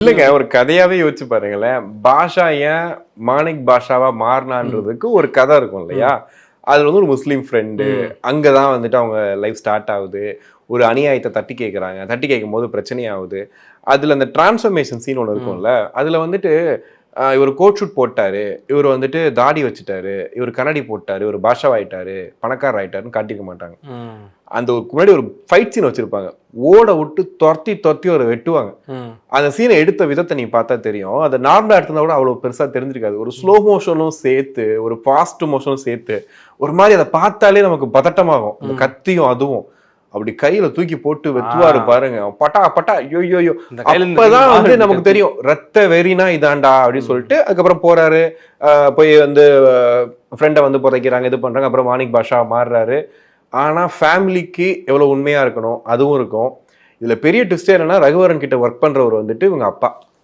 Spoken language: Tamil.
இல்லைங்க ஒரு கதையாவே யோசிச்சு பாருங்களேன். பாஷா ஏன் மாணிக் பாஷாவா மாறினான்றதுக்கு ஒரு கதை இருக்கும் இல்லையா? அதுல வந்து ஒரு முஸ்லீம் ஃப்ரெண்டு அங்கதான் வந்துட்டு அவங்க லைஃப் ஸ்டார்ட் ஆகுது. ஒரு அநியாயத்தை தட்டி கேட்குறாங்க. தட்டி கேட்கும்போது பிரச்சனை ஆகுது. அதுல அந்த டிரான்ஸ்ஃபர்மேஷன் சீன் ஒண்ணு இருக்கும்ல. அதுல வந்துட்டு இவரு கோட் ஷூட் போட்டாரு. இவரு வந்துட்டு தாடி வச்சுட்டாரு. இவரு கண்ணாடி போட்டாரு. இவரு பாஷாவாயிட்டாரு. பணக்காரர் ஆயிட்டாருன்னு காட்டியிருக்க மாட்டாங்க. அந்த ஒரு முன்னாடி ஒரு ஃபைட் சீன் வச்சிருப்பாங்க. ஓட விட்டு தொரத்தி தொரத்தி அவரை வெட்டுவாங்க. அந்த சீனை எடுத்த விதத்தை நீ பார்த்தா தெரியும். அது நார்மலா எடுத்திருந்தா கூட அவ்வளவு பெருசா தெரிஞ்சிருக்காது. ஒரு ஸ்லோ மோஷனும் சேர்த்து, ஒரு ஃபாஸ்ட் மோஷனும் சேர்த்து, ஒரு மாதிரி அதை பார்த்தாலே நமக்கு பதட்டமாகும். அந்த கத்தியும் அதுவும். அப்படி கையில தூக்கி போட்டு வெட்டுவாரு பாருங்க. பட்டா பட்டா ஐயோ. அப்பதான் வந்து நமக்கு தெரியும் ரத்த வெறினா இதாண்டா அப்படின்னு சொல்லிட்டு அதுக்கப்புறம் போறாரு. போய் வந்து ஃப்ரெண்டை வந்து புதைக்கிறாங்க, இது பண்றாங்க. அப்புறம் மாணிக் பாஷா மாறுறாரு. ஆனா ஃபேமிலிக்கு எவ்வளவு உண்மையா இருக்கணும் அதுவும் இருக்கும். இதுல பெரிய ட்விஸ்ட் என்னன்னா ரகுவரன் கிட்ட ஒர்க் பண்றவர் வந்துட்டு இவங்க அப்பா.